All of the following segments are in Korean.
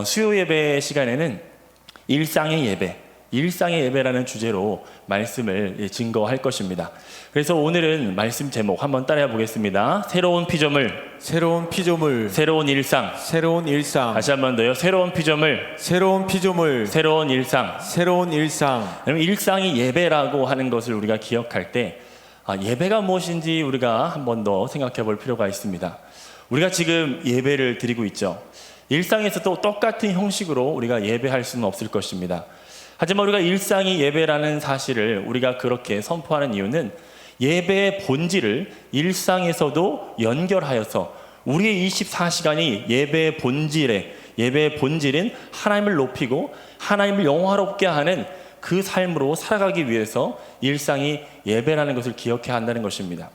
수요 예배 시간에는 일상의 예배라는 주제로 말씀을 증거할 것입니다. 그래서 오늘은 말씀 제목 한번 따라해 보겠습니다. 새로운 피조물, 새로운 일상. 다시 한번 더요. 새로운 피조물, 새로운 일상. 그러면 일상이 예배라고 하는 것을 우리가 기억할 때 예배가 무엇인지 우리가 한 번 더 생각해 볼 필요가 있습니다. 우리가 지금 예배를 드리고 있죠. 일상에서도 똑같은 형식으로 우리가 예배할 수는 없을 것입니다. 하지만 우리가 일상이 예배라는 사실을 우리가 그렇게 선포하는 이유는 예배의 본질을 일상에서도 연결하여서 우리의 24시간이 예배의 본질인 하나님을 높이고 하나님을 영화롭게 하는 그 삶으로 살아가기 위해서 일상이 예배라는 것을 기억해야 한다는 것입니다.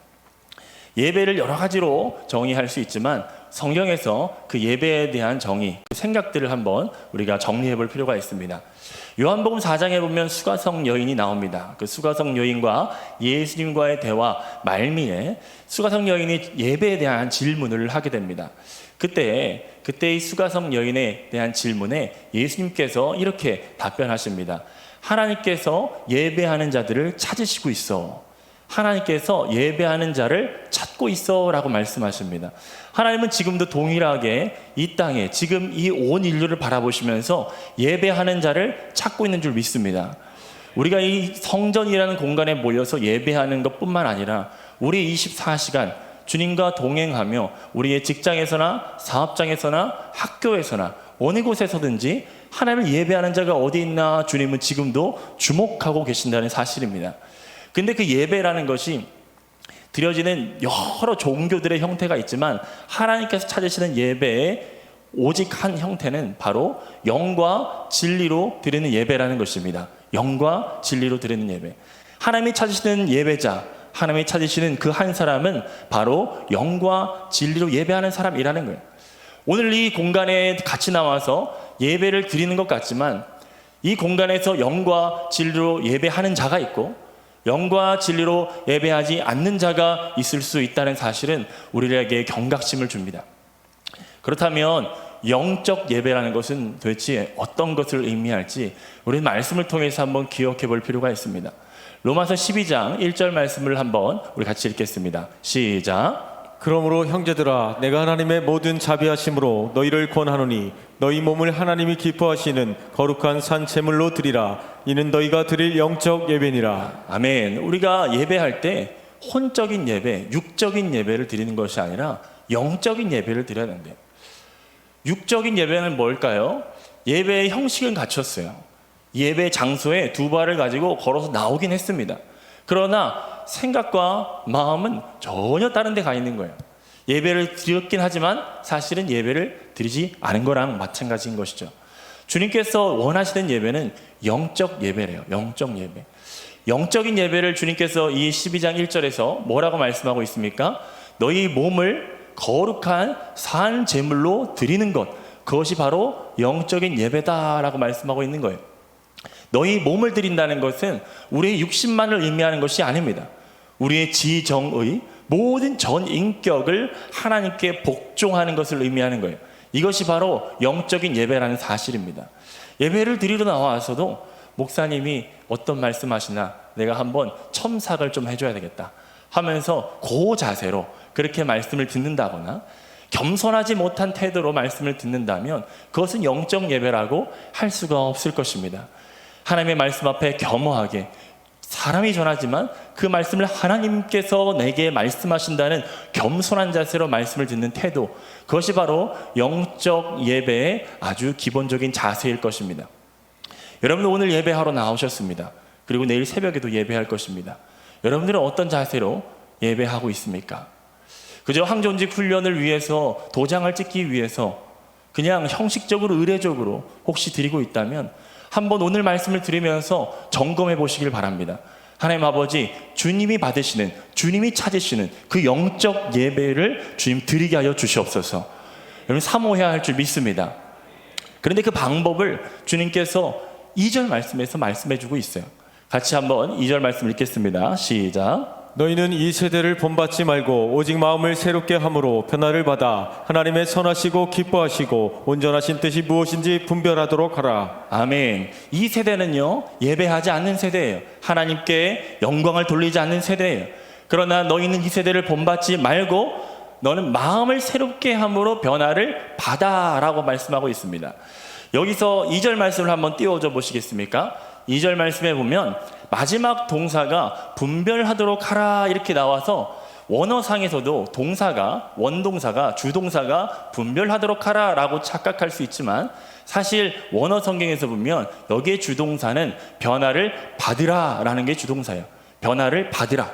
예배를 여러 가지로 정의할 수 있지만 성경에서 그 예배에 대한 정의, 그 생각들을 한번 우리가 정리해 볼 필요가 있습니다. 요한복음 4장에 보면 수가성 여인이 나옵니다. 그 수가성 여인과 예수님과의 대화 말미에 수가성 여인이 예배에 대한 질문을 하게 됩니다. 그때 이 수가성 여인에 대한 질문에 예수님께서 이렇게 답변하십니다. 하나님께서 예배하는 자들을 찾으시고 있어. 하나님께서 예배하는 자를 찾고 있어 라고 말씀하십니다. 하나님은 지금도 동일하게 이 땅에 지금 이 온 인류를 바라보시면서 예배하는 자를 찾고 있는 줄 믿습니다. 우리가 이 성전이라는 공간에 모여서 예배하는 것뿐만 아니라 우리 24시간 주님과 동행하며 우리의 직장에서나 사업장에서나 학교에서나 어느 곳에서든지 하나님을 예배하는 자가 어디 있나 주님은 지금도 주목하고 계신다는 사실입니다. 근데 그 예배라는 것이 드려지는 여러 종교들의 형태가 있지만 하나님께서 찾으시는 예배의 오직 한 형태는 바로 영과 진리로 드리는 예배라는 것입니다. 영과 진리로 드리는 예배. 하나님이 찾으시는 예배자, 하나님이 찾으시는 그 한 사람은 바로 영과 진리로 예배하는 사람이라는 거예요. 오늘 이 공간에 같이 나와서 예배를 드리는 것 같지만 이 공간에서 영과 진리로 예배하는 자가 있고 영과 진리로 예배하지 않는 자가 있을 수 있다는 사실은 우리에게 경각심을 줍니다. 그렇다면 영적 예배라는 것은 도대체 어떤 것을 의미할지 우리는 말씀을 통해서 한번 기억해 볼 필요가 있습니다. 로마서 12장 1절 말씀을 한번 우리 같이 읽겠습니다. 시작. 그러므로 형제들아 내가 하나님의 모든 자비하심으로 너희를 권하노니 너희 몸을 하나님이 기뻐하시는 거룩한 산 제물로 드리라. 이는 너희가 드릴 영적 예배니라. 아멘. 우리가 예배할 때 혼적인 예배, 육적인 예배를 드리는 것이 아니라 영적인 예배를 드려야 된대요. 육적인 예배는 뭘까요? 예배의 형식은 갖췄어요. 예배 장소에 두 발을 가지고 걸어서 나오긴 했습니다. 그러나 생각과 마음은 전혀 다른 데 가 있는 거예요. 예배를 드렸긴 하지만 사실은 예배를 드리지 않은 거랑 마찬가지인 것이죠. 주님께서 원하시는 예배는 영적 예배래요. 영적 예배. 영적인 예배를 주님께서 이 12장 1절에서 뭐라고 말씀하고 있습니까? 너희 몸을 거룩한 산 제물로 드리는 것, 그것이 바로 영적인 예배다라고 말씀하고 있는 거예요. 너희 몸을 드린다는 것은 우리의 육신만을 의미하는 것이 아닙니다. 우리의 지정의 모든 전 인격을 하나님께 복종하는 것을 의미하는 거예요. 이것이 바로 영적인 예배라는 사실입니다. 예배를 드리러 나와서도 목사님이 어떤 말씀하시나 내가 한번 첨삭을 좀 해줘야 되겠다 하면서 그 자세로 그렇게 말씀을 듣는다거나 겸손하지 못한 태도로 말씀을 듣는다면 그것은 영적 예배라고 할 수가 없을 것입니다. 하나님의 말씀 앞에 겸허하게 사람이 전하지만 그 말씀을 하나님께서 내게 말씀하신다는 겸손한 자세로 말씀을 듣는 태도, 그것이 바로 영적 예배의 아주 기본적인 자세일 것입니다. 여러분들 오늘 예배하러 나오셨습니다. 그리고 내일 새벽에도 예배할 것입니다. 여러분들은 어떤 자세로 예배하고 있습니까? 그저 항존직 훈련을 위해서 도장을 찍기 위해서 그냥 형식적으로 의례적으로 혹시 드리고 있다면 한번 오늘 말씀을 들으면서 점검해 보시길 바랍니다. 하나님 아버지, 주님이 받으시는, 주님이 찾으시는 그 영적 예배를 주님 드리게 하여 주시옵소서. 여러분 사모해야 할 줄 믿습니다. 그런데 그 방법을 주님께서 2절 말씀에서 말씀해 주고 있어요. 같이 한번 2절 말씀 읽겠습니다. 시작. 너희는 이 세대를 본받지 말고 오직 마음을 새롭게 함으로 변화를 받아 하나님의 선하시고 기뻐하시고 온전하신 뜻이 무엇인지 분별하도록 하라. 아멘. 이 세대는요, 예배하지 않는 세대예요. 하나님께 영광을 돌리지 않는 세대예요. 그러나 너희는 이 세대를 본받지 말고 너는 마음을 새롭게 함으로 변화를 받아라고 말씀하고 있습니다. 여기서 2절 말씀을 한번 띄워줘 보시겠습니까? 2절 말씀에 보면 마지막 동사가 분별하도록 하라 이렇게 나와서 원어상에서도 동사가, 원동사가, 주동사가 분별하도록 하라 라고 착각할 수 있지만 사실 원어 성경에서 보면 여기에 주동사는 변화를 받으라 라는 게 주동사예요. 변화를 받으라.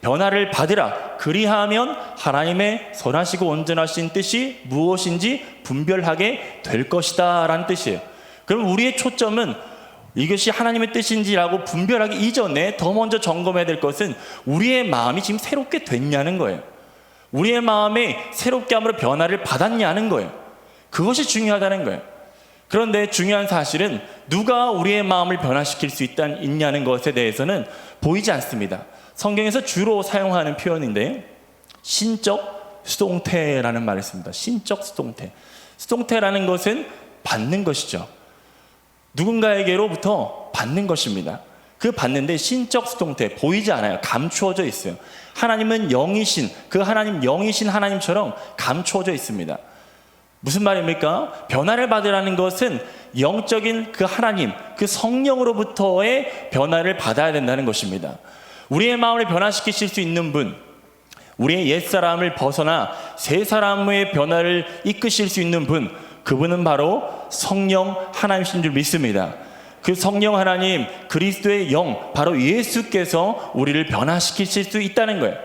변화를 받으라. 그리하면 하나님의 선하시고 온전하신 뜻이 무엇인지 분별하게 될 것이다 라는 뜻이에요. 그럼 우리의 초점은 이것이 하나님의 뜻인지라고 분별하기 이전에 더 먼저 점검해야 될 것은 우리의 마음이 지금 새롭게 됐냐는 거예요. 우리의 마음이 새롭게 함으로 변화를 받았냐는 거예요. 그것이 중요하다는 거예요. 그런데 중요한 사실은 누가 우리의 마음을 변화시킬 수 있냐는 것에 대해서는 보이지 않습니다. 성경에서 주로 사용하는 표현인데 신적 수동태라는 말을 씁니다. 신적 수동태. 수동태라는 것은 받는 것이죠. 누군가에게로부터 받는 것입니다. 그 받는데 신적 수동태, 보이지 않아요. 감추어져 있어요. 하나님은 영이신, 그 하나님, 영이신 하나님처럼 감추어져 있습니다. 무슨 말입니까? 변화를 받으라는 것은 영적인 그 하나님, 그 성령으로부터의 변화를 받아야 된다는 것입니다. 우리의 마음을 변화시키실 수 있는 분, 우리의 옛사람을 벗어나 새 사람의 변화를 이끄실 수 있는 분, 그분은 바로 성령 하나님이신 줄 믿습니다. 그 성령 하나님, 그리스도의 영, 바로 예수께서 우리를 변화시키실 수 있다는 거예요.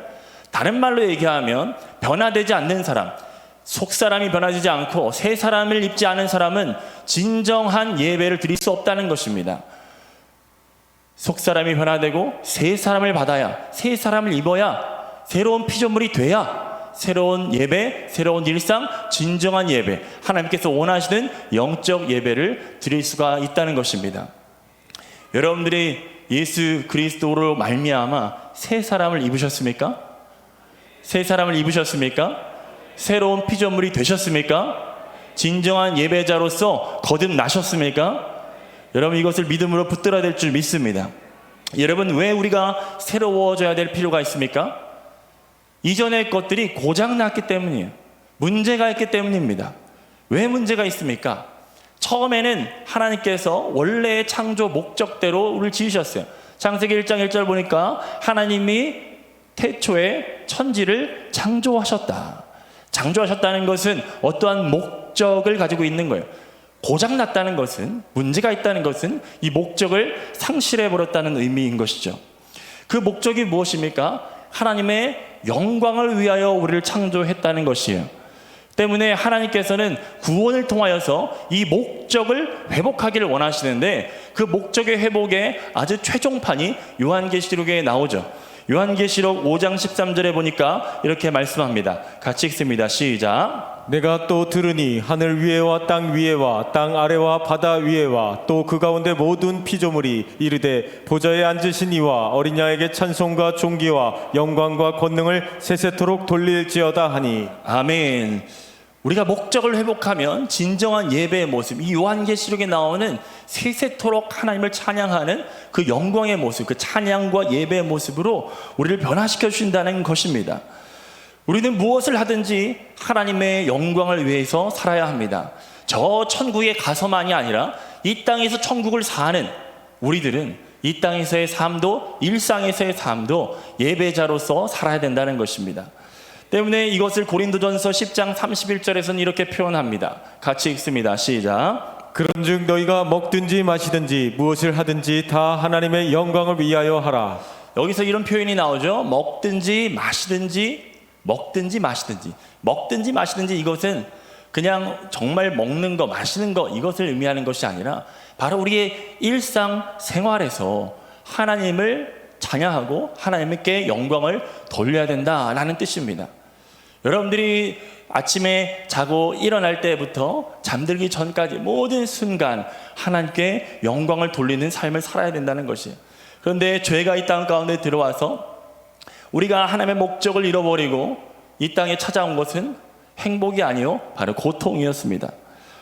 다른 말로 얘기하면 변화되지 않는 사람, 속사람이 변화되지 않고 새 사람을 입지 않은 사람은 진정한 예배를 드릴 수 없다는 것입니다. 속사람이 변화되고 새 사람을 받아야, 새 사람을 입어야, 새로운 피조물이 돼야 새로운 예배, 새로운 일상, 진정한 예배, 하나님께서 원하시는 영적 예배를 드릴 수가 있다는 것입니다. 여러분들이 예수 그리스도로 말미암아 새 사람을 입으셨습니까? 새 사람을 입으셨습니까? 새로운 피조물이 되셨습니까? 진정한 예배자로서 거듭나셨습니까? 여러분, 이것을 믿음으로 붙들어야 될 줄 믿습니다. 여러분, 왜 우리가 새로워져야 될 필요가 있습니까? 이전의 것들이 고장났기 때문이에요. 문제가 있기 때문입니다. 왜 문제가 있습니까? 처음에는 하나님께서 원래의 창조 목적대로 우리를 지으셨어요. 창세기 1장 1절 보니까 하나님이 태초에 천지를 창조하셨다. 창조하셨다는 것은 어떠한 목적을 가지고 있는 거예요. 고장났다는 것은, 문제가 있다는 것은 이 목적을 상실해버렸다는 의미인 것이죠. 그 목적이 무엇입니까? 하나님의 영광을 위하여 우리를 창조했다는 것이에요. 때문에 하나님께서는 구원을 통하여서 이 목적을 회복하기를 원하시는데 그 목적의 회복의 아주 최종판이 요한계시록에 나오죠. 요한계시록 5장 13절에 보니까 이렇게 말씀합니다. 같이 읽습니다. 시작. 내가 또 들으니 하늘 위에와 땅 위에와 땅 아래와 바다 위에와 또 그 가운데 모든 피조물이 이르되 보좌에 앉으신 이와 어린 양에게 찬송과 존귀와 영광과 권능을 세세토록 돌릴지어다 하니. 아멘. 우리가 목적을 회복하면 진정한 예배의 모습, 이 요한계시록에 나오는 세세토록 하나님을 찬양하는 그 영광의 모습, 그 찬양과 예배의 모습으로 우리를 변화시켜 주신다는 것입니다. 우리는 무엇을 하든지 하나님의 영광을 위해서 살아야 합니다. 저 천국에 가서만이 아니라 이 땅에서 천국을 사는 우리들은 이 땅에서의 삶도, 일상에서의 삶도 예배자로서 살아야 된다는 것입니다. 때문에 이것을 고린도전서 10장 31절에서는 이렇게 표현합니다. 같이 읽습니다. 시작. 그런즉 너희가 먹든지 마시든지 무엇을 하든지 다 하나님의 영광을 위하여 하라. 여기서 이런 표현이 나오죠. 먹든지 마시든지, 먹든지 마시든지. 먹든지 마시든지, 이것은 그냥 정말 먹는 거, 마시는 거, 이것을 의미하는 것이 아니라 바로 우리의 일상 생활에서 하나님을 찬양하고 하나님께 영광을 돌려야 된다라는 뜻입니다. 여러분들이 아침에 자고 일어날 때부터 잠들기 전까지 모든 순간 하나님께 영광을 돌리는 삶을 살아야 된다는 것이에요. 그런데 죄가 이 땅 가운데 들어와서 우리가 하나님의 목적을 잃어버리고 이 땅에 찾아온 것은 행복이 아니요 바로 고통이었습니다.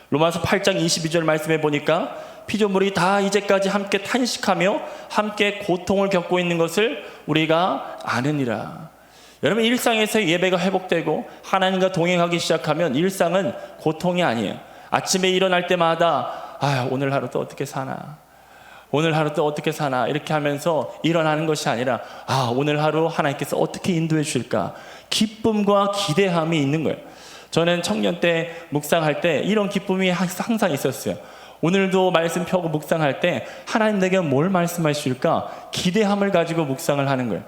로마서 8장 22절 말씀해 보니까 피조물이 다 이제까지 함께 탄식하며 함께 고통을 겪고 있는 것을 우리가 아느니라. 여러분, 일상에서 예배가 회복되고 하나님과 동행하기 시작하면 일상은 고통이 아니에요. 아침에 일어날 때마다 오늘 하루 또 어떻게 사나, 오늘 하루 또 어떻게 사나 이렇게 하면서 일어나는 것이 아니라 오늘 하루 하나님께서 어떻게 인도해 주실까, 기쁨과 기대함이 있는 거예요. 저는 청년 때 묵상할 때 이런 기쁨이 항상 있었어요. 오늘도 말씀 펴고 묵상할 때 하나님 내게 뭘 말씀하실까 기대함을 가지고 묵상을 하는 거예요.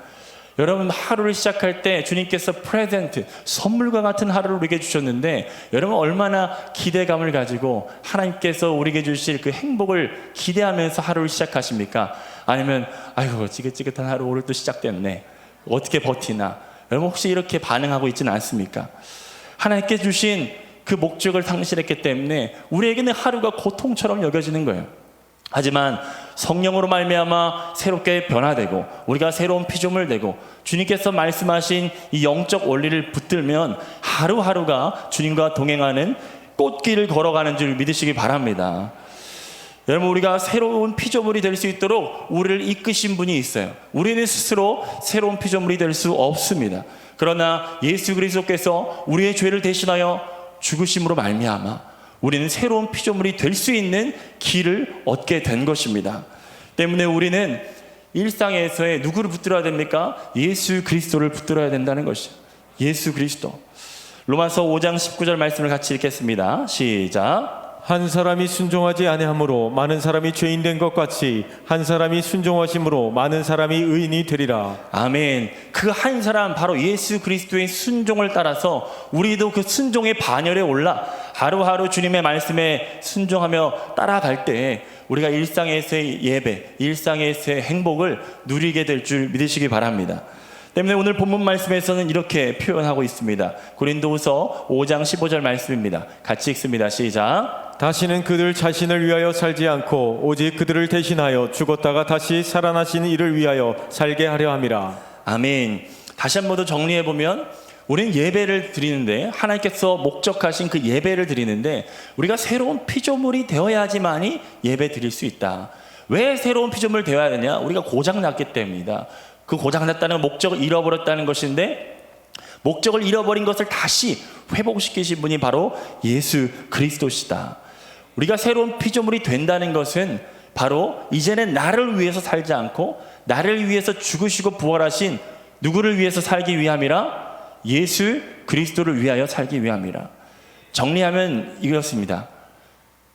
여러분, 하루를 시작할 때 주님께서 프레젠트, 선물과 같은 하루를 우리에게 주셨는데 여러분 얼마나 기대감을 가지고 하나님께서 우리에게 주실 그 행복을 기대하면서 하루를 시작하십니까? 아니면 아이고 지긋지긋한 하루 오늘 또 시작됐네, 어떻게 버티나. 여러분 혹시 이렇게 반응하고 있지는 않습니까? 하나님께 주신 그 목적을 상실했기 때문에 우리에게는 하루가 고통처럼 여겨지는 거예요. 하지만 성령으로 말미암아 새롭게 변화되고 우리가 새로운 피조물 되고 주님께서 말씀하신 이 영적 원리를 붙들면 하루하루가 주님과 동행하는 꽃길을 걸어가는 줄 믿으시기 바랍니다. 여러분, 우리가 새로운 피조물이 될 수 있도록 우리를 이끄신 분이 있어요. 우리는 스스로 새로운 피조물이 될 수 없습니다. 그러나 예수 그리스도께서 우리의 죄를 대신하여 죽으심으로 말미암아 우리는 새로운 피조물이 될 수 있는 길을 얻게 된 것입니다. 때문에 우리는 일상에서의 누구를 붙들어야 됩니까? 예수 그리스도를 붙들어야 된다는 것이죠. 예수 그리스도. 로마서 5장 19절 말씀을 같이 읽겠습니다. 시작. 한 사람이 순종하지 아니하므로 많은 사람이 죄인 된 것 같이 한 사람이 순종하심으로 많은 사람이 의인이 되리라. 아멘. 그 한 사람 바로 예수 그리스도의 순종을 따라서 우리도 그 순종의 반열에 올라 하루하루 주님의 말씀에 순종하며 따라갈 때 우리가 일상에서의 예배, 일상에서의 행복을 누리게 될 줄 믿으시기 바랍니다. 때문에 오늘 본문 말씀에서는 이렇게 표현하고 있습니다. 고린도후서 5장 15절 말씀입니다. 같이 읽습니다. 시작. 다시는 그들 자신을 위하여 살지 않고 오직 그들을 대신하여 죽었다가 다시 살아나신 이를 위하여 살게 하려 함이라. 아멘. 다시 한 번 더 정리해 보면 우리는 예배를 드리는데 하나님께서 목적하신 그 예배를 드리는데 우리가 새로운 피조물이 되어야지만이 예배 드릴 수 있다. 왜 새로운 피조물 되어야 되냐? 우리가 고장났기 때문이다. 그 고장났다는 목적을 잃어버렸다는 것인데 목적을 잃어버린 것을 다시 회복시키신 분이 바로 예수 그리스도시다. 우리가 새로운 피조물이 된다는 것은 바로 이제는 나를 위해서 살지 않고 나를 위해서 죽으시고 부활하신 누구를 위해서 살기 위함이라? 예수 그리스도를 위하여 살기 위함이라. 정리하면 이렇습니다.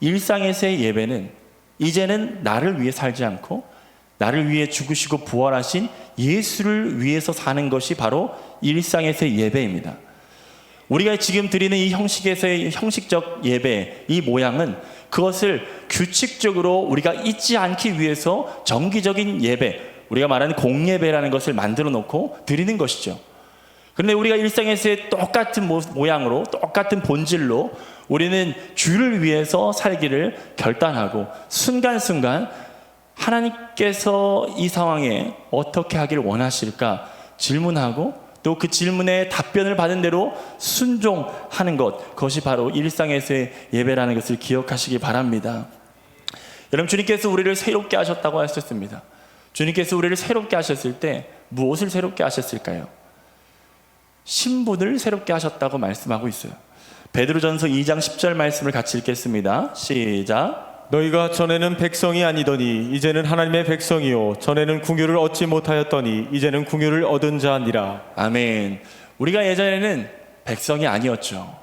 일상에서의 예배는 이제는 나를 위해 살지 않고 나를 위해 죽으시고 부활하신 예수를 위해서 사는 것이 바로 일상에서의 예배입니다. 우리가 지금 드리는 이 형식에서의 형식적 예배, 이 모양은 그것을 규칙적으로 우리가 잊지 않기 위해서 정기적인 예배, 우리가 말하는 공예배라는 것을 만들어 놓고 드리는 것이죠. 그런데 우리가 일상에서의 똑같은 모양으로 똑같은 본질로 우리는 주를 위해서 살기를 결단하고 순간순간 하나님께서 이 상황에 어떻게 하기를 원하실까 질문하고 또 그 질문에 답변을 받은 대로 순종하는 것, 그것이 바로 일상에서의 예배라는 것을 기억하시기 바랍니다. 여러분, 주님께서 우리를 새롭게 하셨다고 하셨습니다. 주님께서 우리를 새롭게 하셨을 때 무엇을 새롭게 하셨을까요? 신분을 새롭게 하셨다고 말씀하고 있어요. 베드로전서 2장 10절 말씀을 같이 읽겠습니다. 시작. 너희가 전에는 백성이 아니더니 이제는 하나님의 백성이요 전에는 궁유를 얻지 못하였더니 이제는 궁유를 얻은 자니라. 아멘. 우리가 예전에는 백성이 아니었죠.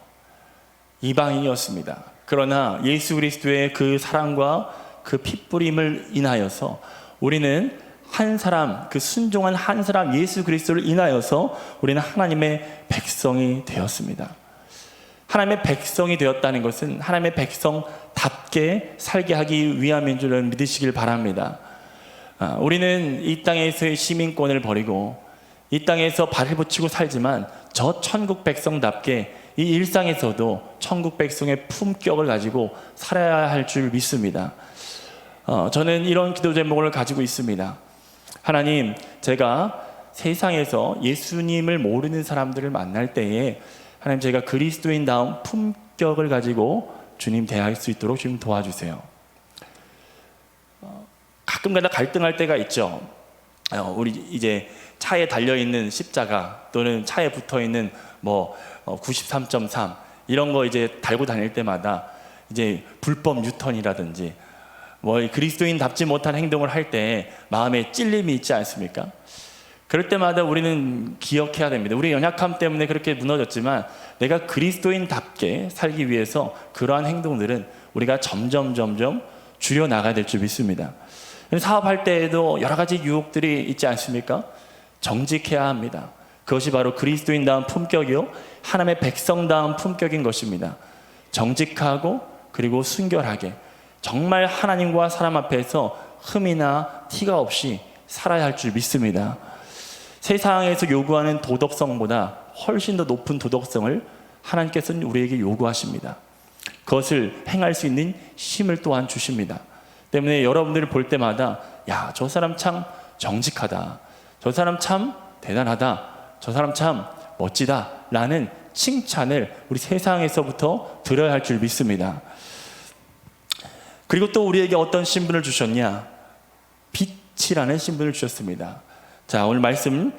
이방인이었습니다. 그러나 예수 그리스도의 그 사랑과 그 핏부림을 인하여서 우리는 한 사람, 그 순종한 한 사람 예수 그리스도를 인하여서 우리는 하나님의 백성이 되었습니다. 하나님의 백성이 되었다는 것은 하나님의 백성답게 살게 하기 위함인 줄 믿으시길 바랍니다. 우리는 이 땅에서의 시민권을 버리고 이 땅에서 발을 붙이고 살지만 저 천국 백성답게 이 일상에서도 천국 백성의 품격을 가지고 살아야 할 줄 믿습니다. 저는 이런 기도 제목을 가지고 있습니다. 하나님, 제가 세상에서 예수님을 모르는 사람들을 만날 때에 하나님, 제가 그리스도인다운 품격을 가지고 주님 대할 수 있도록 주님 도와주세요. 가끔가다 갈등할 때가 있죠. 우리 이제 차에 달려있는 십자가 또는 차에 붙어있는 93.3 이런 거 이제 달고 다닐 때마다 이제 불법 유턴이라든지 그리스도인답지 못한 행동을 할 때 마음에 찔림이 있지 않습니까? 그럴 때마다 우리는 기억해야 됩니다. 우리의 연약함 때문에 그렇게 무너졌지만 내가 그리스도인답게 살기 위해서 그러한 행동들은 우리가 점점 줄여나가야 될 줄 믿습니다. 사업할 때에도 여러 가지 유혹들이 있지 않습니까? 정직해야 합니다. 그것이 바로 그리스도인다운 품격이요, 하나님의 백성다운 품격인 것입니다. 정직하고 그리고 순결하게 정말 하나님과 사람 앞에서 흠이나 티가 없이 살아야 할 줄 믿습니다. 세상에서 요구하는 도덕성보다 훨씬 더 높은 도덕성을 하나님께서는 우리에게 요구하십니다. 그것을 행할 수 있는 힘을 또한 주십니다. 때문에 여러분들을 볼 때마다 야, 저 사람 참 정직하다, 저 사람 참 대단하다, 저 사람 참 멋지다 라는 칭찬을 우리 세상에서부터 들어야 할 줄 믿습니다. 그리고 또 우리에게 어떤 신분을 주셨냐? 빛이라는 신분을 주셨습니다. 자, 오늘 말씀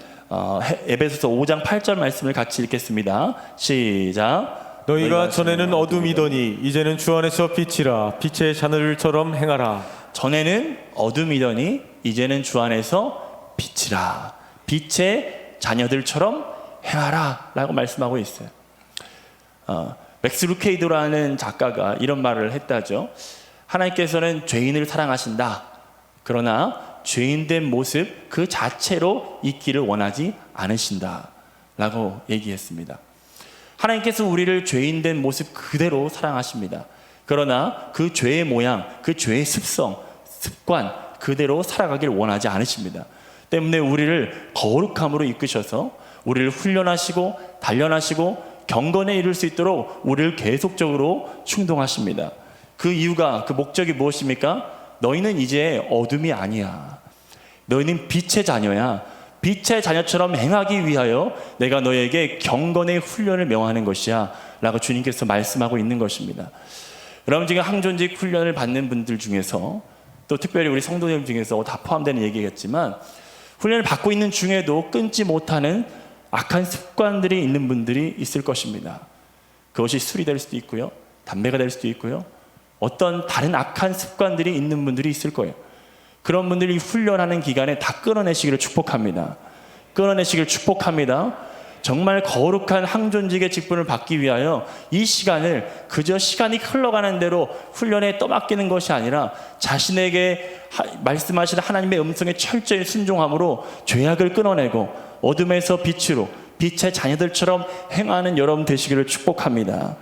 에베소서 5장 8절 말씀을 같이 읽겠습니다. 시작. 너희가 전에는 어둠이더니 이제는 주 안에서 빛이라. 빛의 자녀들처럼 행하라. 전에는 어둠이더니 이제는 주 안에서 빛이라. 빛의 자녀들처럼 행하라 라고 말씀하고 있어요. 맥스 루케이도라는 작가가 이런 말을 했다죠. 하나님께서는 죄인을 사랑하신다. 그러나 죄인된 모습 그 자체로 있기를 원하지 않으신다 라고 얘기했습니다. 하나님께서 우리를 죄인된 모습 그대로 사랑하십니다. 그러나 그 죄의 모양, 그 죄의 습성, 습관 그대로 살아가길 원하지 않으십니다. 때문에 우리를 거룩함으로 이끄셔서 우리를 훈련하시고 단련하시고 경건에 이룰 수 있도록 우리를 계속적으로 충동하십니다. 그 이유가, 그 목적이 무엇입니까? 너희는 이제 어둠이 아니야. 너희는 빛의 자녀야. 빛의 자녀처럼 행하기 위하여 내가 너에게 경건의 훈련을 명하는 것이야 라고 주님께서 말씀하고 있는 것입니다. 여러분, 지금 항존직 훈련을 받는 분들 중에서 또 특별히 우리 성도님 중에서 다 포함되는 얘기겠지만 훈련을 받고 있는 중에도 끊지 못하는 악한 습관들이 있는 분들이 있을 것입니다. 그것이 술이 될 수도 있고요, 담배가 될 수도 있고요, 어떤 다른 악한 습관들이 있는 분들이 있을 거예요. 그런 분들이 훈련하는 기간에 다 끊어내시기를 축복합니다. 끊어내시기를 축복합니다. 정말 거룩한 항존직의 직분을 받기 위하여 이 시간을 그저 시간이 흘러가는 대로 훈련에 떠맡기는 것이 아니라 자신에게 말씀하시는 하나님의 음성에 철저히 순종함으로 죄악을 끊어내고 어둠에서 빛으로 빛의 자녀들처럼 행하는 여러분 되시기를 축복합니다.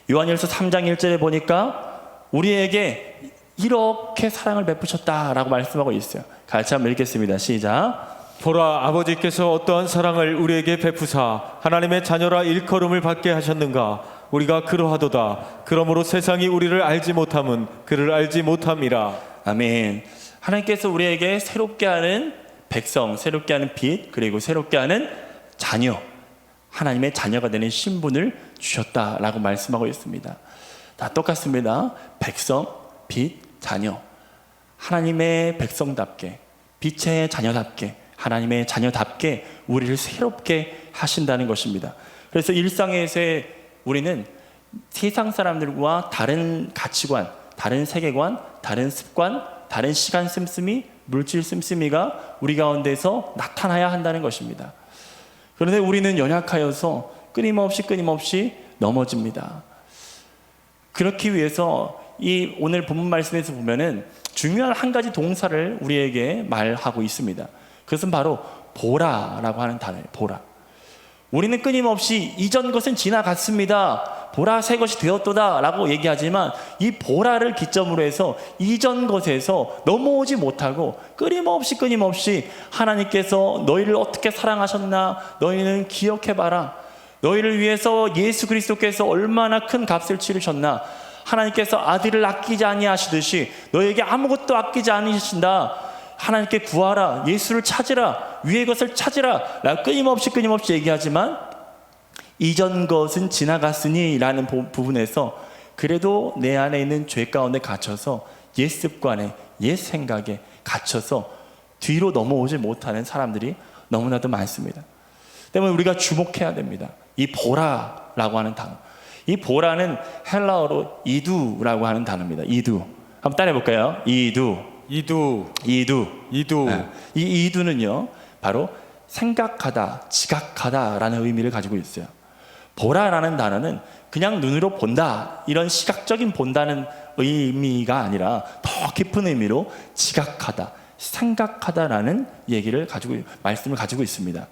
요한일서 3장 1절에 보니까 우리에게 이렇게 사랑을 베푸셨다라고 말씀하고 있어요. 같이 한번 읽겠습니다. 시작. 보라, 아버지께서 어떠한 사랑을 우리에게 베푸사 하나님의 자녀라 일컬음을 받게 하셨는가. 우리가 그러하도다. 그러므로 세상이 우리를 알지 못함은 그를 알지 못함이라. 아멘. 하나님께서 우리에게 새롭게 하는 백성, 새롭게 하는 빛, 그리고 새롭게 하는 자녀, 하나님의 자녀가 되는 신분을 주셨다라고 말씀하고 있습니다. 다 똑같습니다. 백성, 빛, 자녀. 하나님의 백성답게, 빛의 자녀답게, 하나님의 자녀답게 우리를 새롭게 하신다는 것입니다. 그래서 일상에서의 우리는 세상 사람들과 다른 가치관, 다른 세계관, 다른 습관, 다른 시간 씀씀이, 물질 씀씀이가 우리 가운데서 나타나야 한다는 것입니다. 그런데 우리는 연약하여서 끊임없이 넘어집니다. 그렇기 위해서 이 오늘 본문 말씀에서 보면은 중요한 한 가지 동사를 우리에게 말하고 있습니다. 그것은 바로 보라라고 하는 단어예요. 보라. 우리는 끊임없이 이전 것은 지나갔습니다, 보라 새 것이 되었도다 라고 얘기하지만 이 보라를 기점으로 해서 이전 것에서 넘어오지 못하고 끊임없이 하나님께서 너희를 어떻게 사랑하셨나 너희는 기억해봐라. 너희를 위해서 예수 그리스도께서 얼마나 큰 값을 치르셨나. 하나님께서 아들을 아끼지 아니하시듯이 너희에게 아무것도 아끼지 않으신다. 하나님께 구하라, 예수를 찾으라, 위의 것을 찾으라 라고 끊임없이 얘기하지만 이전 것은 지나갔으니 라는 부분에서 그래도 내 안에 있는 죄 가운데 갇혀서 옛 습관에 옛 생각에 갇혀서 뒤로 넘어오지 못하는 사람들이 너무나도 많습니다. 때문에 우리가 주목해야 됩니다. 이 보라라고 하는 단어, 이 보라는 헬라어로 이두라고 하는 단어입니다. 이두. 한번 따라해 볼까요? 이두. 이두. 네. 이 이두는요, 바로 생각하다, 지각하다라는 의미를 가지고 있어요. 보라라는 단어는 그냥 눈으로 본다, 이런 시각적인 본다는 의미가 아니라 더 깊은 의미로 지각하다, 생각하다라는 말씀을 가지고 있습니다.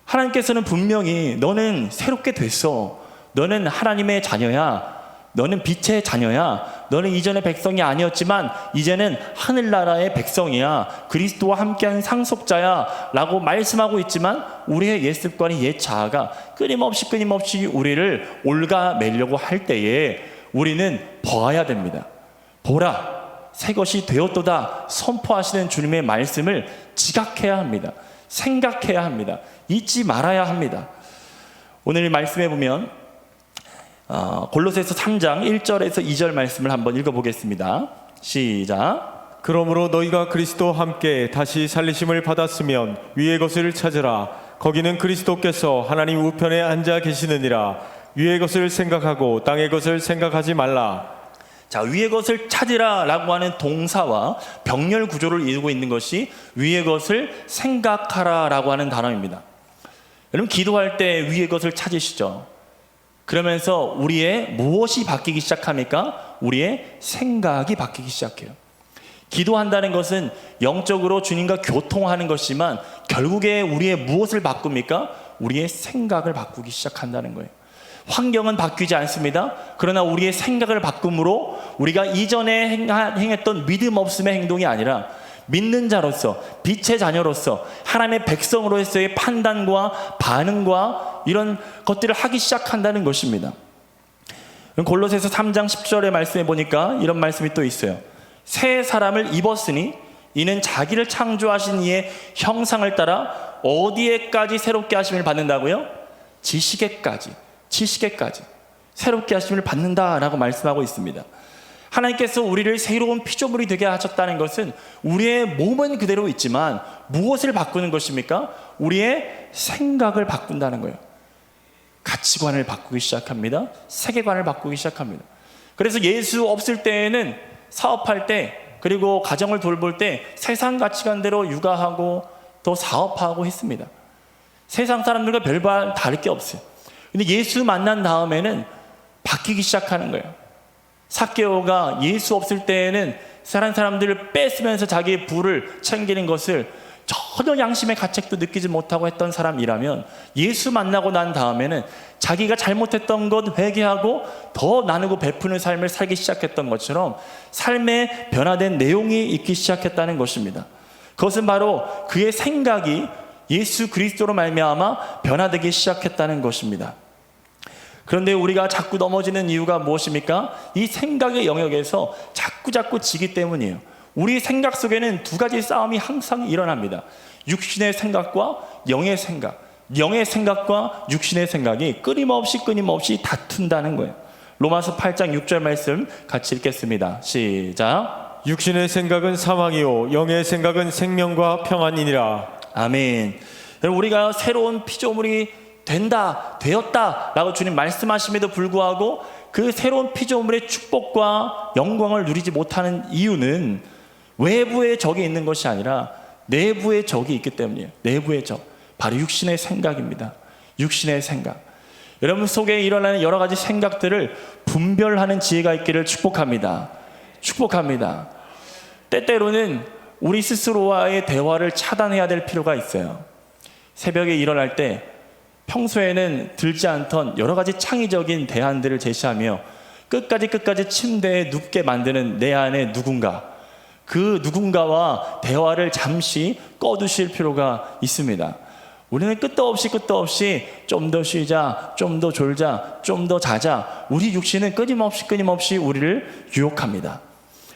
하나님께서는 분명히 너는 새롭게 됐어, 너는 하나님의 자녀야, 너는 빛의 자녀야, 너는 이전의 백성이 아니었지만 이제는 하늘나라의 백성이야, 그리스도와 함께한 상속자야 라고 말씀하고 있지만 우리의 옛 습관이, 옛 자아가 끊임없이 우리를 옭아매려고 할 때에 우리는 보아야 됩니다. 보라, 새 것이 되었도다 선포하시는 주님의 말씀을 지각해야 합니다. 생각해야 합니다. 잊지 말아야 합니다. 오늘 말씀해 보면 골로새서 3장 1절에서 2절 말씀을 한번 읽어보겠습니다. 시작. 그러므로 너희가 그리스도와 함께 다시 살리심을 받았으면 위의 것을 찾으라. 거기는 그리스도께서 하나님 우편에 앉아 계시느니라. 위의 것을 생각하고 땅의 것을 생각하지 말라. 자, 위의 것을 찾으라 라고 하는 동사와 병렬 구조를 이루고 있는 것이 위의 것을 생각하라 라고 하는 단어입니다. 여러분, 기도할 때 위의 것을 찾으시죠? 그러면서 우리의 무엇이 바뀌기 시작합니까? 우리의 생각이 바뀌기 시작해요. 기도한다는 것은 영적으로 주님과 교통하는 것이지만 결국에 우리의 무엇을 바꿉니까? 우리의 생각을 바꾸기 시작한다는 거예요. 환경은 바뀌지 않습니다. 그러나 우리의 생각을 바꿈으로 우리가 이전에 행했던 믿음 없음의 행동이 아니라 믿는 자로서, 빛의 자녀로서, 하나님의 백성으로서의 판단과 반응과 이런 것들을 하기 시작한다는 것입니다. 골로새서 3장 10절의 말씀에 보니까 이런 말씀이 또 있어요. 새 사람을 입었으니 이는 자기를 창조하신 이의 형상을 따라 어디에까지 새롭게 하심을 받는다고요? 지식에까지 새롭게 하심을 받는다라고 말씀하고 있습니다. 하나님께서 우리를 새로운 피조물이 되게 하셨다는 것은 우리의 몸은 그대로 있지만 무엇을 바꾸는 것입니까? 우리의 생각을 바꾼다는 거예요. 가치관을 바꾸기 시작합니다. 세계관을 바꾸기 시작합니다. 그래서 예수 없을 때에는 사업할 때, 그리고 가정을 돌볼 때 세상 가치관대로 육아하고 또 사업하고 했습니다. 세상 사람들과 별반 다를 게 없어요. 근데 예수 만난 다음에는 바뀌기 시작하는 거예요. 삭개오가 예수 없을 때에는 다른 사람들을 뺏으면서 자기의 부를 챙기는 것을 전혀 양심의 가책도 느끼지 못하고 했던 사람이라면 예수 만나고 난 다음에는 자기가 잘못했던 것 회개하고 더 나누고 베푸는 삶을 살기 시작했던 것처럼 삶에 변화된 내용이 있기 시작했다는 것입니다. 그것은 바로 그의 생각이 예수 그리스도로 말미암아 변화되기 시작했다는 것입니다. 그런데 우리가 자꾸 넘어지는 이유가 무엇입니까? 이 생각의 영역에서 자꾸 지기 때문이에요. 우리 생각 속에는 두 가지 싸움이 항상 일어납니다. 육신의 생각과 영의 생각, 영의 생각과 육신의 생각이 끊임없이 다툰다는 거예요. 로마서 8장 6절 말씀 같이 읽겠습니다. 시작. 육신의 생각은 사망이요 영의 생각은 생명과 평안이니라. 아멘. 우리가 새로운 피조물이 되었다 라고 주님 말씀하심에도 불구하고 그 새로운 피조물의 축복과 영광을 누리지 못하는 이유는 외부의 적이 있는 것이 아니라 내부의 적이 있기 때문이에요. 내부의 적, 바로 육신의 생각입니다. 육신의 생각. 여러분 속에 일어나는 여러 가지 생각들을 분별하는 지혜가 있기를 축복합니다. 때때로는 우리 스스로와의 대화를 차단해야 될 필요가 있어요. 새벽에 일어날 때 평소에는 들지 않던 여러 가지 창의적인 대안들을 제시하며 끝까지 침대에 눕게 만드는 내 안의 누군가, 그 누군가와 대화를 잠시 꺼두실 필요가 있습니다. 우리는 끝도 없이 좀 더 쉬자, 좀 더 졸자, 좀 더 자자. 우리 육신은 끊임없이 우리를 유혹합니다.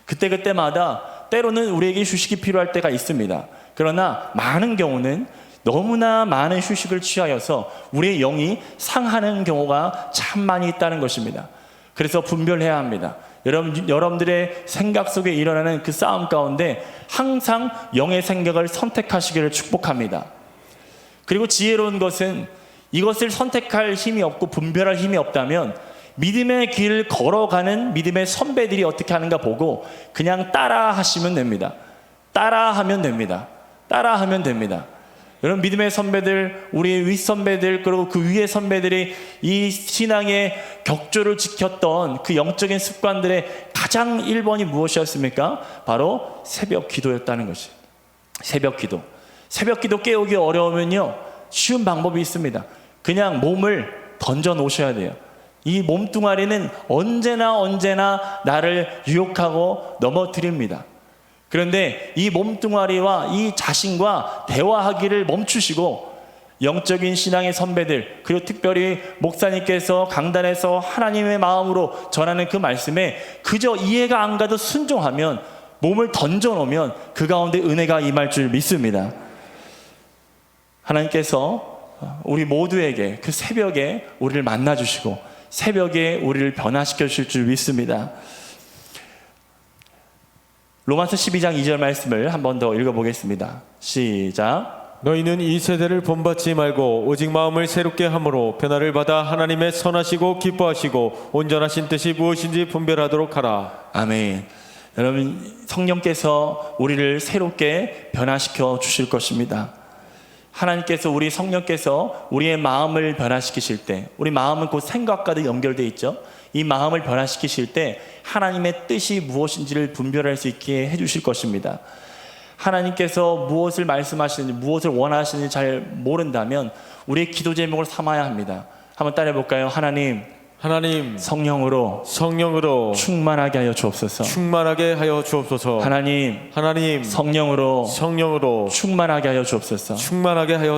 그때마다 때로는 우리에게 휴식이 필요할 때가 있습니다. 그러나 많은 경우는 너무나 많은 휴식을 취하여서 우리의 영이 상하는 경우가 참 많이 있다는 것입니다. 그래서 분별해야 합니다. 여러분들의 생각 속에 일어나는 그 싸움 가운데 항상 영의 생각을 선택하시기를 축복합니다. 그리고 지혜로운 것은 이것을 선택할 힘이 없고 분별할 힘이 없다면 믿음의 길을 걸어가는 믿음의 선배들이 어떻게 하는가 보고 그냥 따라 하시면 됩니다. 따라하면 됩니다. 따라하면 됩니다. 여러분, 믿음의 선배들, 우리 윗선배들, 그리고 그 위의 선배들이 이 신앙의 격조를 지켰던 그 영적인 습관들의 가장 1번이 무엇이었습니까? 바로 새벽 기도였다는 것이. 새벽 기도. 새벽 기도 깨우기 어려우면요, 쉬운 방법이 있습니다. 그냥 몸을 던져 놓으셔야 돼요. 이 몸뚱아리는 언제나 나를 유혹하고 넘어뜨립니다. 그런데 이 몸뚱아리와 이 자신과 대화하기를 멈추시고 영적인 신앙의 선배들, 그리고 특별히 목사님께서 강단에서 하나님의 마음으로 전하는 그 말씀에 그저 이해가 안 가도 순종하면, 몸을 던져놓으면 그 가운데 은혜가 임할 줄 믿습니다. 하나님께서 우리 모두에게 그 새벽에 우리를 만나주시고 새벽에 우리를 변화시켜 주실 줄 믿습니다. 로마서 12장 2절 말씀을 한 번 더 읽어보겠습니다. 시작. 너희는 이 세대를 본받지 말고 오직 마음을 새롭게 함으로 변화를 받아 하나님의 선하시고 기뻐하시고 온전하신 뜻이 무엇인지 분별하도록 하라. 아멘. 여러분, 성령께서 우리를 새롭게 변화시켜 주실 것입니다. 하나님께서, 우리 성령께서 우리의 마음을 변화시키실 때, 우리 마음은 곧 생각과도 연결되어 있죠. 이 마음을 변화시키실 때 하나님의 뜻이 무엇인지를 분별할 수 있게 해주실 것입니다. 하나님께서 무엇을 말씀하시는지, 무엇을 원하시는지 잘 모른다면 우리의 기도 제목을 삼아야 합니다. 한번 따라해 볼까요? 하나님, 성령으로 충만하게 하여 주옵소서. 하나님, 성령으로 충만하게 하여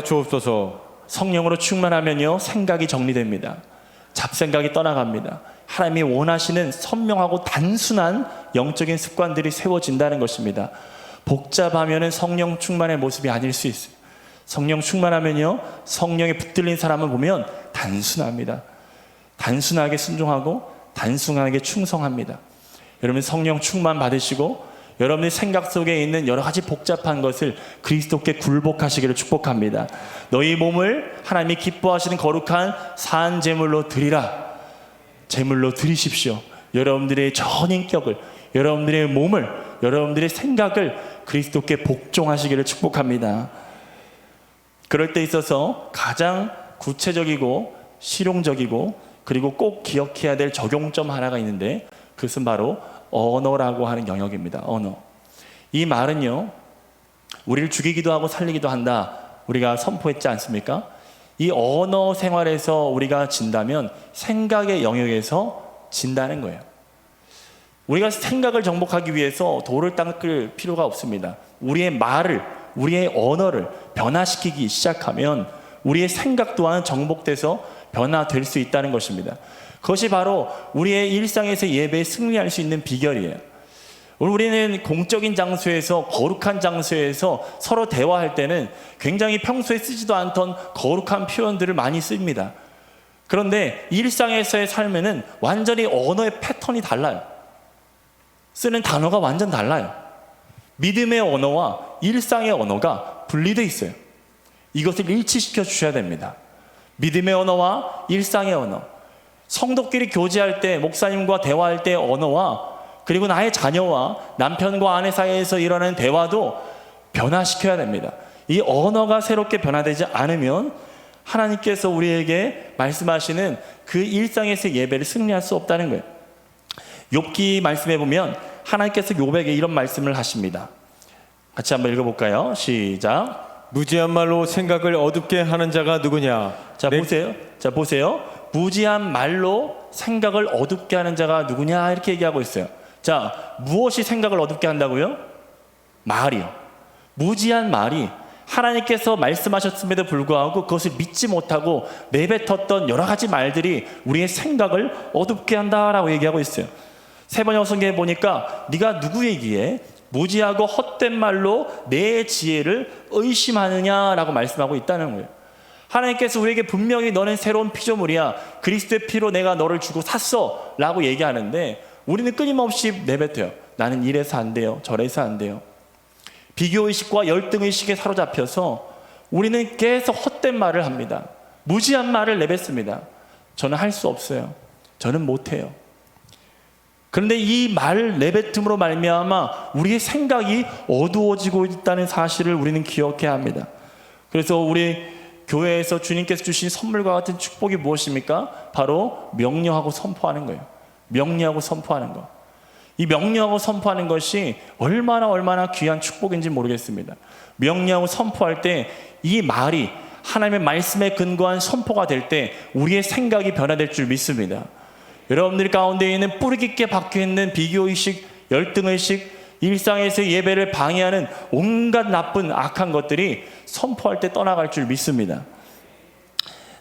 주옵소서. 성령으로 충만하면요, 생각이 정리됩니다. 잡생각이 떠나갑니다. 하나님이 원하시는 선명하고 단순한 영적인 습관들이 세워진다는 것입니다. 복잡하면은 성령 충만의 모습이 아닐 수 있어요. 성령 충만하면요, 성령에 붙들린 사람을 보면 단순합니다. 단순하게 순종하고 단순하게 충성합니다. 여러분, 성령 충만 받으시고 여러분의 생각 속에 있는 여러 가지 복잡한 것을 그리스도께 굴복하시기를 축복합니다. 너희 몸을 하나님이 기뻐하시는 거룩한 산 제물로 드리라. 제물로 드리십시오. 여러분들의 전 인격을, 여러분들의 몸을, 여러분들의 생각을 그리스도께 복종하시기를 축복합니다. 그럴 때 있어서 가장 구체적이고 실용적이고 그리고 꼭 기억해야 될 적용점 하나가 있는데, 그것은 바로 언어라고 하는 영역입니다. 언어. 이 말은요, 우리를 죽이기도 하고 살리기도 한다, 우리가 선포했지 않습니까? 이 언어 생활에서 우리가 진다면 생각의 영역에서 진다는 거예요. 우리가 생각을 정복하기 위해서 돌을 닦을 필요가 없습니다. 우리의 말을, 우리의 언어를 변화시키기 시작하면 우리의 생각 또한 정복돼서 변화될 수 있다는 것입니다. 그것이 바로 우리의 일상에서 예배에 승리할 수 있는 비결이에요. 우리는 공적인 장소에서, 거룩한 장소에서 서로 대화할 때는 굉장히 평소에 쓰지도 않던 거룩한 표현들을 많이 씁니다. 그런데 일상에서의 삶에는 완전히 언어의 패턴이 달라요. 쓰는 단어가 완전 달라요. 믿음의 언어와 일상의 언어가 분리되어 있어요. 이것을 일치시켜 주셔야 됩니다. 믿음의 언어와 일상의 언어, 성도끼리 교제할 때, 목사님과 대화할 때 언어와, 그리고 나의 자녀와 남편과 아내 사이에서 일어나는 대화도 변화시켜야 됩니다. 이 언어가 새롭게 변화되지 않으면 하나님께서 우리에게 말씀하시는 그 일상에서의 예배를 승리할 수 없다는 거예요. 욥기 말씀해 보면 하나님께서 욥에게 이런 말씀을 하십니다. 같이 한번 읽어볼까요? 시작. 무지한 말로 생각을 어둡게 하는 자가 누구냐? 보세요. 무지한 말로 생각을 어둡게 하는 자가 누구냐, 이렇게 얘기하고 있어요. 자, 무엇이 생각을 어둡게 한다고요? 말이요. 무지한 말이, 하나님께서 말씀하셨음에도 불구하고 그것을 믿지 못하고 내뱉었던 여러 가지 말들이 우리의 생각을 어둡게 한다라고 얘기하고 있어요. 세번역 성경에 보니까 네가 누구이기에 무지하고 헛된 말로 내 지혜를 의심하느냐라고 말씀하고 있다는 거예요. 하나님께서 우리에게 분명히 너는 새로운 피조물이야, 그리스도의 피로 내가 너를 주고 샀어 라고 얘기하는데 우리는 끊임없이 내뱉어요. 나는 이래서 안 돼요, 저래서 안 돼요. 비교의식과 열등의식에 사로잡혀서 우리는 계속 헛된 말을 합니다. 무지한 말을 내뱉습니다. 저는 할 수 없어요, 저는 못해요. 그런데 이 말 내뱉음으로 말미암아 우리의 생각이 어두워지고 있다는 사실을 우리는 기억해야 합니다. 그래서 우리 교회에서 주님께서 주신 선물과 같은 축복이 무엇입니까? 바로 명령하고 선포하는 거예요. 명령하고 선포하는 거. 이 명령하고 선포하는 것이 얼마나 귀한 축복인지 모르겠습니다. 명령하고 선포할 때 이 말이 하나님의 말씀에 근거한 선포가 될 때 우리의 생각이 변화될 줄 믿습니다. 여러분들 가운데 있는 뿌리 깊게 박혀있는 비교의식, 열등의식, 일상에서의 예배를 방해하는 온갖 나쁜 악한 것들이 선포할 때 떠나갈 줄 믿습니다.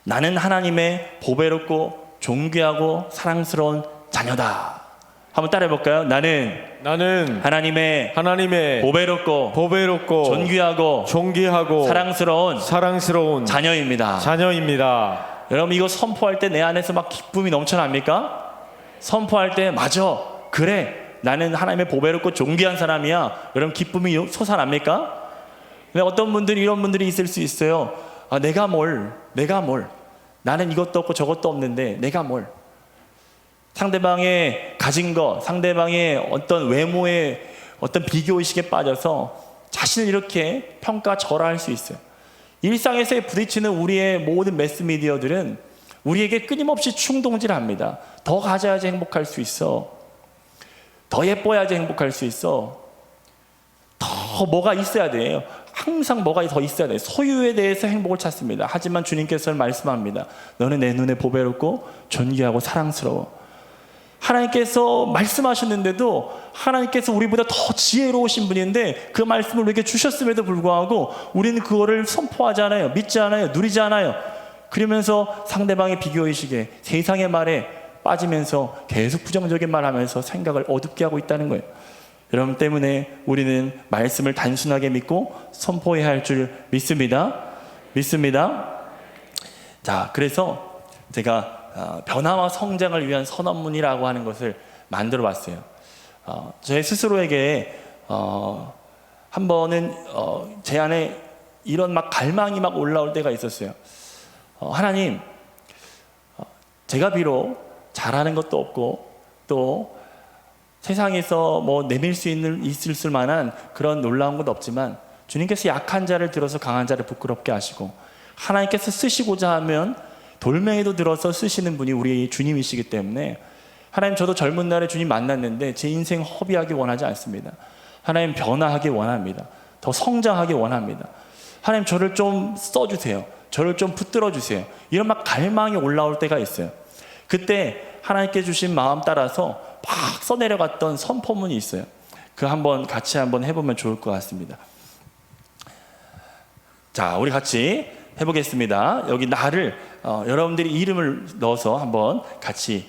나는 하나님의 보배롭고 존귀하고 사랑스러운 자녀다. 한번 따라해 볼까요? 나는 하나님의 보배롭고 존귀하고 사랑스러운 자녀입니다. 여러분, 이거 선포할 때 내 안에서 막 기쁨이 넘쳐납니까? 선포할 때 맞아, 그래, 나는 하나님의 보배롭고 존귀한 사람이야. 여러분, 기쁨이 솟아납니까? 근데 어떤 분들이 이런 분들이 있을 수 있어요. 아, 내가 뭘, 나는 이것도 없고 저것도 없는데 내가 뭘. 상대방의 가진 것, 상대방의 어떤 외모의 어떤 비교의식에 빠져서 자신을 이렇게 평가절하할 수 있어요. 일상에서 부딪히는 우리의 모든 매스미디어들은 우리에게 끊임없이 충동질합니다. 더 가져야지 행복할 수 있어, 더 예뻐야지 행복할 수 있어, 더 뭐가 있어야 돼요. 항상 뭐가 더 있어야 돼요. 소유에 대해서 행복을 찾습니다. 하지만 주님께서는 말씀합니다. 너는 내 눈에 보배롭고 존귀하고 사랑스러워. 하나님께서 말씀하셨는데도 하나님께서 우리보다 더 지혜로우신 분인데 그 말씀을 우리에게 주셨음에도 불구하고 우리는 그거를 선포하지 않아요, 믿지 않아요, 누리지 않아요. 그러면서 상대방의 비교의식에, 세상의 말에 빠지면서 계속 부정적인 말 하면서 생각을 어둡게 하고 있다는 거예요. 여러분 때문에 우리는 말씀을 단순하게 믿고 선포해야 할 줄 믿습니다. 자, 그래서 제가 변화와 성장을 위한 선언문이라고 하는 것을 만들어 봤어요. 제 스스로에게 한 번은 제 안에 이런 막 갈망이 막 올라올 때가 있었어요. 하나님, 제가 비록 잘하는 것도 없고 또 세상에서 뭐 내밀 수 있을 만한 그런 놀라운 것도 없지만 주님께서 약한 자를 들어서 강한 자를 부끄럽게 하시고 하나님께서 쓰시고자 하면 돌멩이도 들어서 쓰시는 분이 우리 주님이시기 때문에 하나님, 저도 젊은 날에 주님 만났는데 제 인생 허비하기 원하지 않습니다. 하나님, 변화하기 원합니다. 더 성장하기 원합니다. 하나님, 저를 좀 써주세요. 저를 좀 붙들어 주세요. 이런 막 갈망이 올라올 때가 있어요. 그때 하나님께 주신 마음 따라서 막 써내려갔던 선포문이 있어요. 그 한번 같이 한번 해보면 좋을 것 같습니다. 자, 우리 같이 해보겠습니다. 여기 나를 여러분들이 이름을 넣어서 한번 같이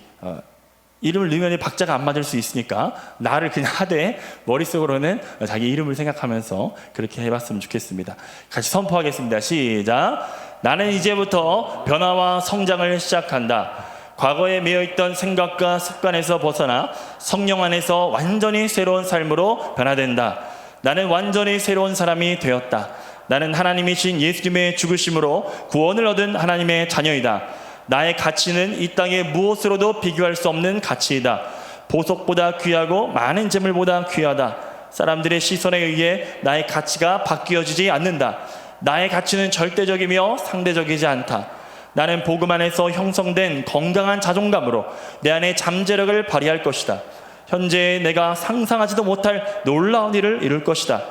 이름을 넣으면 박자가 안 맞을 수 있으니까 나를 그냥 하되 머릿속으로는 자기 이름을 생각하면서 그렇게 해봤으면 좋겠습니다. 같이 선포하겠습니다. 시작. 나는 이제부터 변화와 성장을 시작한다. 과거에 매여있던 생각과 습관에서 벗어나 성령 안에서 완전히 새로운 삶으로 변화된다. 나는 완전히 새로운 사람이 되었다. 나는 하나님이신 예수님의 죽으심으로 구원을 얻은 하나님의 자녀이다. 나의 가치는 이 땅의 무엇으로도 비교할 수 없는 가치이다. 보석보다 귀하고 많은 재물보다 귀하다. 사람들의 시선에 의해 나의 가치가 바뀌어지지 않는다. 나의 가치는 절대적이며 상대적이지 않다. 나는 복음 안에서 형성된 건강한 자존감으로 내 안에 잠재력을 발휘할 것이다. 현재 내가 상상하지도 못할 놀라운 일을 이룰 것이다.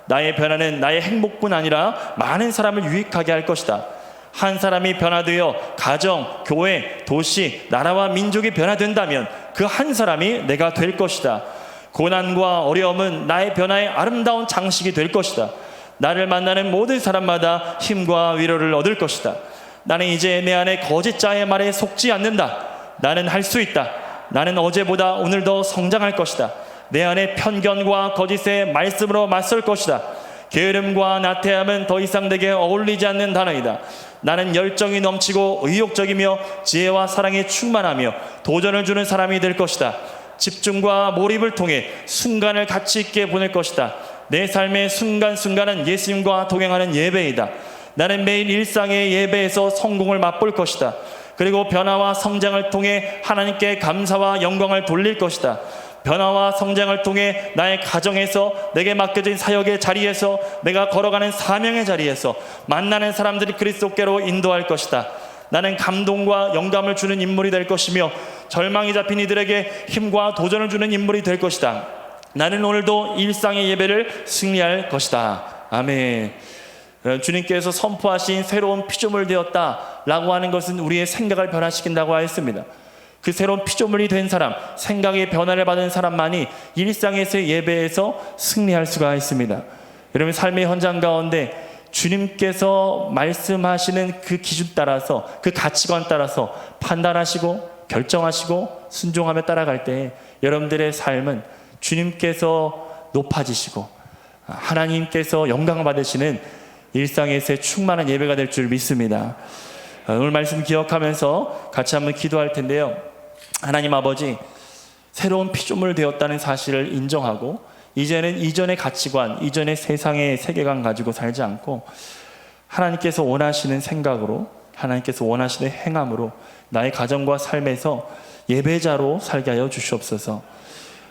나의 변화는 나의 행복뿐 아니라 많은 사람을 유익하게 할 것이다. 한 사람이 변화되어 가정, 교회, 도시, 나라와 민족이 변화된다면 그 한 사람이 내가 될 것이다. 고난과 어려움은 나의 변화의 아름다운 장식이 될 것이다. 나를 만나는 모든 사람마다 힘과 위로를 얻을 것이다. 나는 이제 내 안에 거짓자의 말에 속지 않는다. 나는 할 수 있다. 나는 어제보다 오늘 더 성장할 것이다. 내 안에 편견과 거짓의 말씀으로 맞설 것이다. 게으름과 나태함은 더 이상 내게 어울리지 않는 단어이다. 나는 열정이 넘치고 의욕적이며 지혜와 사랑에 충만하며 도전을 주는 사람이 될 것이다. 집중과 몰입을 통해 순간을 가치 있게 보낼 것이다. 내 삶의 순간순간은 예수님과 동행하는 예배이다. 나는 매일 일상의 예배에서 성공을 맛볼 것이다. 그리고 변화와 성장을 통해 하나님께 감사와 영광을 돌릴 것이다. 변화와 성장을 통해 나의 가정에서, 내게 맡겨진 사역의 자리에서, 내가 걸어가는 사명의 자리에서 만나는 사람들이 그리스도께로 인도할 것이다. 나는 감동과 영감을 주는 인물이 될 것이며 절망이 잡힌 이들에게 힘과 도전을 주는 인물이 될 것이다. 나는 오늘도 일상의 예배를 승리할 것이다. 아멘. 주님께서 선포하신 새로운 피조물 되었다라고 하는 것은 우리의 생각을 변화시킨다고 하였습니다. 그 새로운 피조물이 된 사람, 생각의 변화를 받은 사람만이 일상에서의 예배에서 승리할 수가 있습니다. 여러분, 삶의 현장 가운데 주님께서 말씀하시는 그 기준 따라서, 그 가치관 따라서 판단하시고 결정하시고 순종하며 따라갈 때 여러분들의 삶은 주님께서 높아지시고 하나님께서 영광을 받으시는 일상에서의 충만한 예배가 될 줄 믿습니다. 오늘 말씀 기억하면서 같이 한번 기도할 텐데요. 하나님 아버지, 새로운 피조물 되었다는 사실을 인정하고 이제는 이전의 가치관, 이전의 세상의 세계관 가지고 살지 않고 하나님께서 원하시는 생각으로, 하나님께서 원하시는 행함으로 나의 가정과 삶에서 예배자로 살게 하여 주시옵소서.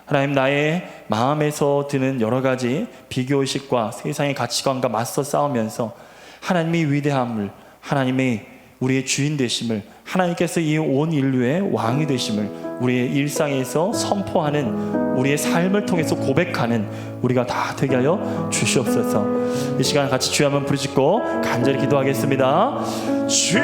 하나님, 나의 마음에서 드는 여러 가지 비교의식과 세상의 가치관과 맞서 싸우면서 하나님의 위대함을, 하나님의 우리의 주인 되심을, 하나님께서 이 온 인류의 왕이 되심을 우리의 일상에서 선포하는, 우리의 삶을 통해서 고백하는 우리가 다 되게 하여 주시옵소서. 이 시간 같이 주여 한번 부르짖고 간절히 기도하겠습니다. 주